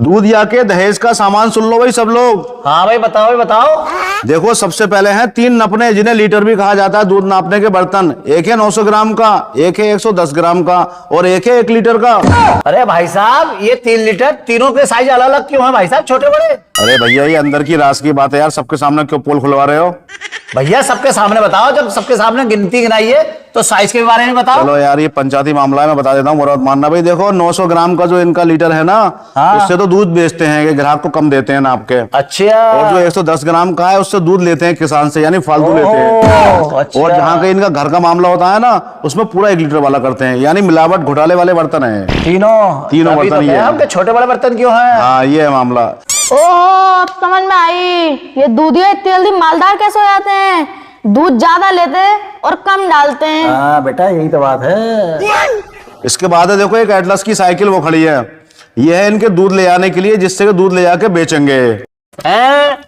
दूध या के दहेज का सामान सुन लो भाई सब लोग। हाँ भाई बताओ बताओ। देखो सबसे पहले हैं 3 नपने, जिन्हें लीटर भी कहा जाता है, दूध नापने के बर्तन। एक है 900 ग्राम का, एक है 110 ग्राम का और एक है 1 लीटर का। अरे भाई साहब ये 3 लीटर, तीनों के साइज अलग अलग क्यों है भाई साहब, छोटे बड़े? अरे भैया ये अंदर की राज की बात है यार, सबके सामने क्यों पोल खुलवा रहे हो? भैया सबके सामने बताओ, जब सबके सामने गिनती गिनाई है तो साइज के बारे में बताओ। चलो यार ये पंचायती मामला है, मैं बता देता हूँ, मुराद मानना भाई। देखो 900 ग्राम का जो इनका लीटर है ना, हाँ। उससे तो दूध बेचते हैं कि ग्राहक को कम देते हैं नाप के। अच्छा। और जो 110 ग्राम का है उससे दूध लेते हैं किसान से, यानी फालतू लेते हैं। अच्छा। और जहाँ का इनका घर का मामला होता है ना, उसमें पूरा 1 लीटर वाला करते हैं, यानी मिलावट घोटाले वाले बर्तन है तीनों बर्तन। ये हमके छोटे बड़े बर्तन क्यों हैं? हाँ ये है मामला। ओह अब समझ में आई, ये दूधिया इतनी जल्दी मालदार कैसे हो जाते हैं? दूध ज्यादा लेते हैं और कम डालते हैं। हाँ बेटा यही तो बात है। इसके बाद है देखो एक एटलस की साइकिल वो खड़ी है, ये है इनके दूध ले आने के लिए, जिससे कि दूध ले जाके बेचेंगे।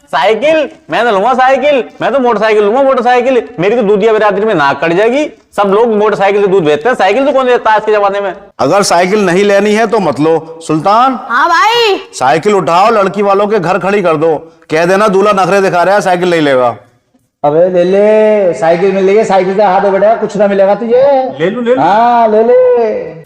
साइकिल? मैं तो लूंगा साइकिल, मैं तो मोटरसाइकिल लूंगा मोटरसाइकिल। मेरी तो दूधिया बिरादरी में नाक कट जाएगी, सब लोग मोटरसाइकिल से दूध बेचते हैं, साइकिल तो कौन देता है आज के जमाने में? अगर साइकिल नहीं लेनी है तो मत लो। सुल्तान हाँ भाई। साइकिल उठाओ, लड़की वालों के घर खड़ी कर दो, कह देना दूल्हा नखरे दिखा रहा है, साइकिल नहीं लेगा। अबे ले ले, साइकिल मिल रही है, साइकिल से हाथ बेटा कुछ ना मिलेगा तुझे। ले लूं। हाँ ले ले।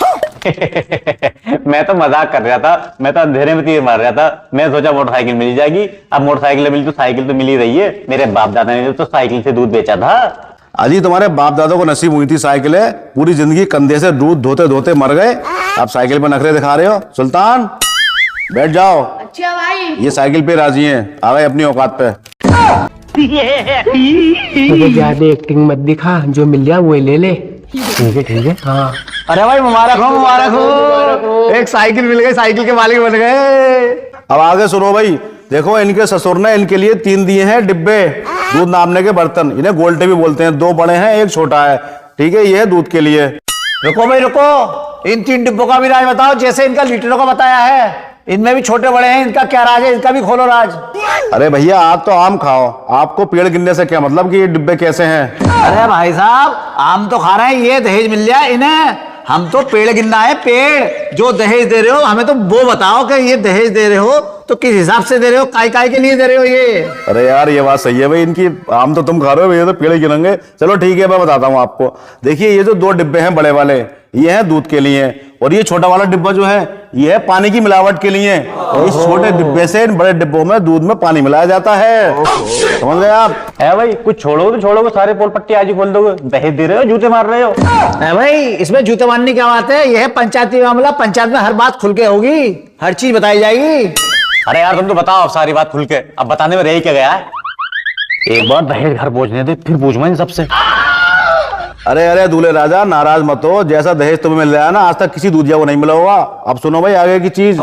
मैं तो मजाक कर रहा था, मैं तो अंधेरे में तीर मार रहा था। मैं सोचा मोटरसाइकिल मिल जाएगी, अब मोटरसाइकिल मिली तो साइकिल तो मिल ही रही है। मेरे बाप दादा ने तो साइकिल से दूध बेचा था। अजी तुम्हारे बाप दादा को नसीब हुई थी साइकिल है, पूरी जिंदगी कंधे से दूध धोते धोते मर गए, आप साइकिल पे नखरे दिखा रहे हो। सुल्तान बैठ जाओ। अच्छा भाई। ये साइकिल पे राजी हैं, आ गए अपनी औकात पे। मुझे ज्यादा एक्टिंग मत दिखा, जो मिल जाए वो ले ले। ठीक है। हाँ अरे भाई मुबारक हो, मुबारक हो, एक साइकिल मिल गई, साइकिल के मालिक बन गए। अब आगे सुनो भाई, देखो इनके ससुर ने इनके लिए 3 दिए हैं डिब्बे, दूध नापने के बर्तन, इन्हें गोल्टे भी बोलते हैं। 2 बड़े हैं, 1 छोटा है, ठीक है, ये है दूध के लिए। रुको भाई रुको, इन 3 डिब्बों का भी राज बताओ, जैसे इनका लीटरों का बताया है। इनमें भी छोटे बड़े हैं, इनका क्या राज है, इनका भी खोलो राज। अरे भैया आप तो आम खाओ, आपको पेड़ गिनने से क्या मतलब कि ये डिब्बे कैसे हैं? अरे भाई साहब आम तो खा रहे हैं, ये दहेज मिल जाए इन्हें, हम तो पेड़ गिनना है, पेड़। जो दहेज दे रहे हो हमें तो वो बताओ कि ये दहेज दे रहे हो तो किस हिसाब से दे रहे हो, काय के लिए दे रहे हो ये? अरे यार ये बात सही है भाई इनकी, आम तो तुम खा रहे हो, भैया तो पेड़ ही गिनेंगे। चलो ठीक है मैं बताता हूँ आपको। देखिए ये जो 2 डिब्बे हैं बड़े वाले, ये है दूध के लिए, और ये छोटा वाला डिब्बा जो है ये है पानी की मिलावट के लिए। इस छोटे डिब्बे से इन बड़े डिब्बों में दूध में पानी मिलाया जाता है, समझ गए आप? है भाई, कुछ छोड़ोगे तो छोड़ोगे, सारे पोल पट्टी आज ही खोल दोगे। दहेज दे रहे हो, जूते मार रहे हो। है भाई इसमें जूते मारने क्या बात है, यह है पंचायती मामला, पंचायत में हर बात खुल के होगी, हर चीज बताई जाएगी। अरे यार तुम तो बताओ अब सारी बात खुल के, अब बताने में रह ही क्या गया है? एक बार दहेज घर पहुंचने दे, फिर पूछूंगा इन सबसे। अरे अरे दूल्हे राजा नाराज मत हो, जैसा दहेज तुम्हें मिल रहा है ना आज तक किसी दूधिया को नहीं मिला होगा। अब सुनो भाई आगे की चीज,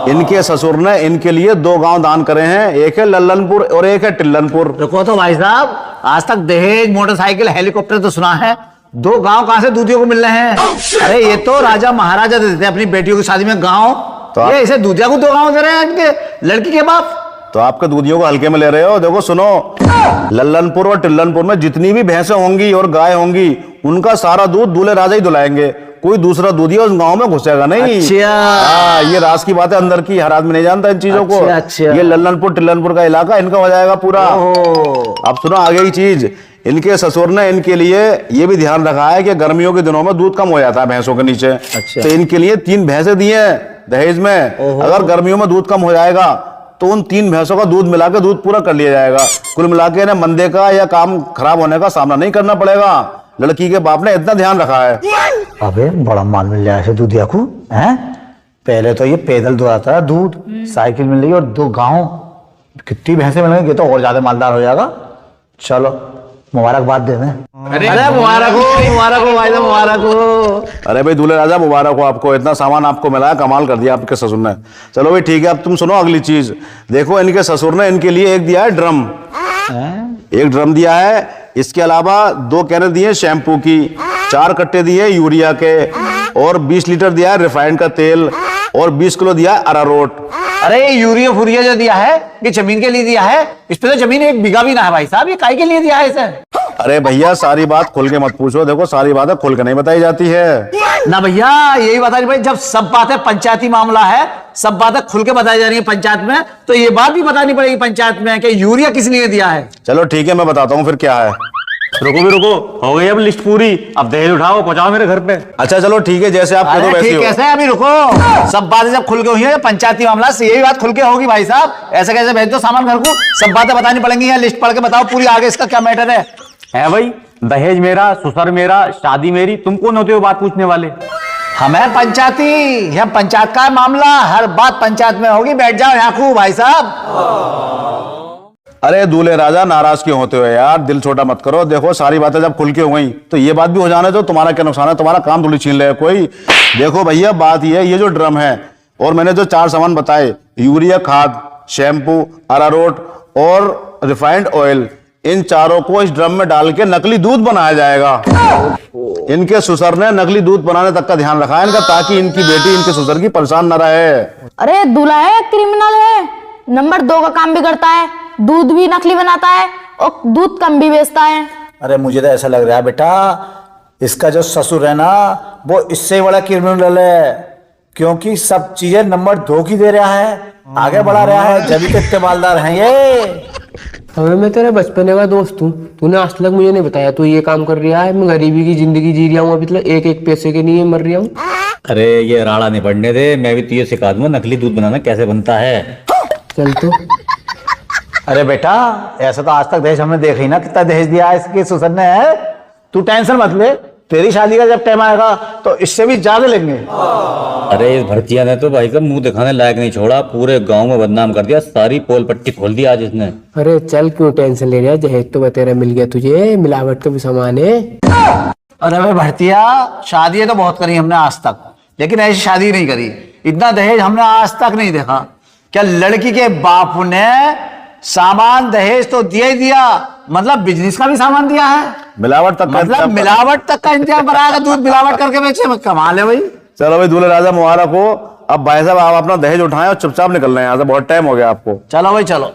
इनके ससुर ने इनके लिए 2 गांव दान करे हैं, एक है लल्लनपुर और एक है टिल्लनपुर। रुको तो भाई साहब, आज तक दहेज मोटरसाइकिल हेलीकॉप्टर तो सुना है, 2 गांव कहां से दूधियों को मिल रहे हैं? अरे ये तो राजा महाराजा देते थे अपनी बेटियों की शादी में गांव, तो ये इसे दूधिया को 2 गांव दे रहे हैं इनके लड़की के बाप। तो आपके दूधियों को हल्के में ले रहे हो। देखो सुनो, लल्लनपुर और टिल्लनपुर में जितनी भी भैंसें होंगी और गाय होंगी, उनका सारा दूध दूल्हे राजा ही दुलाएंगे, कोई दूसरा दूधिया उस गांव में घुसेगा नहीं। अच्छा। ये राज की बात है अंदर की, हर आदमी नहीं जानता इन चीजों को। अच्छा। ये लल्लनपुर टिल्लनपुर का इलाका इनका हो जाएगा पूरा। अब सुनो आगे की चीज, इनके ससुर ने इनके लिए ये भी ध्यान रखा है कि गर्मियों के दिनों में दूध कम हो जाता है भैंसों के नीचे। अच्छा। तो इनके लिए 3 भैंसें दी हैं दहेज में। अगर गर्मियों में दूध कम हो जाएगा तो उन 3 भैंसों का दूध मिला के दूध पूरा कर लिया जाएगा। कुल मिला के इन्हें मंदे का या काम खराब होने का सामना नहीं करना पड़ेगा। लड़की के बाप ने इतना ध्यान रखा है। अबे बड़ा माल मिल जाए ऐसे दूधिया को, हैं? पहले तो ये पैदल दुआता है दूध, साइकिल मिल रही है और 2 गांव, कितनी भैंसें मिलेंगी, ये तो और ज्यादा मालदार हो जाएगा। चलो मुबारकबाद दे दें। अरे मुबारक हो भाई साहब, मुबारक हो। अरे भाई दूल्हे राजा मुबारक हो आपको, इतना सामान आपको मिला है, कमाल कर दिया आपके ससुर ने। चलो भाई ठीक है, अब तुम सुनो अगली चीज। देखो इनके ससुर ने इनके लिए एक दिया है ड्रम, एक ड्रम दिया है। इसके अलावा 2 कैन दिए शैम्पू की, 4 कट्टे दिए यूरिया के, और 20 लीटर दिया है रिफाइंड का तेल, और 20 किलो दिया है अरारोट। अरे यूरिया फुरिया जो दिया है ये जमीन के लिए दिया है, इस पे तो जमीन 1 बीघा भी ना है भाई साहब, ये काय के लिए दिया है इसे? अरे भैया सारी बात खुल के मत पूछो, देखो सारी बातें खुल के नहीं बताई जाती है। ना भैया यही बता रही भाई, जब सब बातें पंचायती मामला है, सब बातें खुल के बताई जा रही है पंचायत में, तो ये बात भी बतानी पड़ेगी पंचायत में कि यूरिया किसने दिया है। चलो ठीक है, मैं बताता हूँ फिर क्या है। रुको भी रुको, हो गई अब लिस्ट पूरी, अब दहेज उठाओ पहुंचाओ मेरे घर पे। अच्छा चलो ठीक है, जैसे आप कह दो अरे वैसे ठीक हो। कैसे है, अभी रुको, सब बातें जब खुल के हुई है पंचायती मामला से, यही बात खुल के होगी भाई साहब। ऐसे कैसे भेज दो सामान घर को, सब बातें बतानी पड़ेंगी। या लिस्ट पढ़ के बताओ पूरी, आगे इसका क्या मैटर है। भाई दहेज मेरा, ससुर मेरा, शादी मेरी, तुम कौन होते हो बात पूछने वाले? हमें पंचायती, यह पंचायत का मामला, हर बात पंचायत में होगी। बैठ जाओ यहाँ खूब भाई साहब। अरे दूल्हे राजा नाराज क्यों होते हो यार, दिल छोटा मत करो। देखो सारी बातें जब खुल के हो गई तो ये बात भी हो जाने दो, तुम्हारा क्या नुकसान है, तुम्हारा काम थोड़ी छीन ले कोई। देखो भैया बात ये जो ड्रम है और मैंने जो 4 सामान बताए, यूरिया खाद, शैम्पू, अरारोट और रिफाइंड ऑयल, इन चारों को इस ड्रम में डाल के नकली दूध बनाया जाएगा। इनके ससुर ने नकली दूध बनाने तक का ध्यान रखा है इनका, ताकि इनकी बेटी इनके ससुर की परेशान न रहे। अरे दूल्हा है क्रिमिनल है, नंबर 2 का काम भी करता है, दूध भी नकली बनाता है और दूध कम भी बेचता है। अरे मुझे तो ऐसा लग रहा है बेटा, इसका जो ससुर है ना वो इससे बड़ा क्रिमिनल है, क्योंकि सब चीजें नंबर 2 की दे रहा है, आगे बढ़ा रहा है, जब भी तो मालदार हैं ये। हमें मैं तेरे बचपन का दोस्त हूँ, तूने आज तक मुझे नहीं बताया तू ये काम कर रहा है। मैं गरीबी की जिंदगी जी रहा हूँ अभी, तो एक पैसे के लिए मर रहा हूँ। अरे ये राड़ा नहीं पड़ने दे, मैं भी तुझे सिखा दूंगा नकली दूध बनाना कैसे बनता है। चल तो। अरे बेटा ऐसा तो आज तक दहेज हमने देखा ही ना, कितना दहेज दिया है इसके ससुर ने। है तू टेंशन मत ले, तेरी शादी का जब टाइम आएगा तो इससे भी ज्यादा लेंगे। अरे इस भर्तिया ने तो भाई साहब मुंह दिखाने लायक नहीं छोड़ा, पूरे गांव में बदनाम कर दिया, सारी पोल पट्टी खोल दी आज इसने। अरे चल क्यों टेंशन ले रहा है, जहेज तो तेरा मिल गया तुझे, मिलावट का भी सामान है। अरे भाई भर्तिया, शादी तो बहुत करी हमने आज तक, लेकिन ऐसी शादी नहीं करी, इतना दहेज हमने आज तक नहीं देखा। क्या लड़की के बाप ने सामान दहेज तो दिया ही दिया, मतलब बिजनेस का भी सामान दिया है, मिलावट तक का मतलब इंतजाम मिलावट तक का इंतजाम कराया, दूध मिलावट करके बेचे, कमाल है भाई। चलो भाई दूल्हे राजा मुबारक हो। अब भाई साहब आप अपना दहेज उठाएं और चुपचाप निकल रहे हैं यहाँ से, बहुत टाइम हो गया आपको। चलो भाई चलो।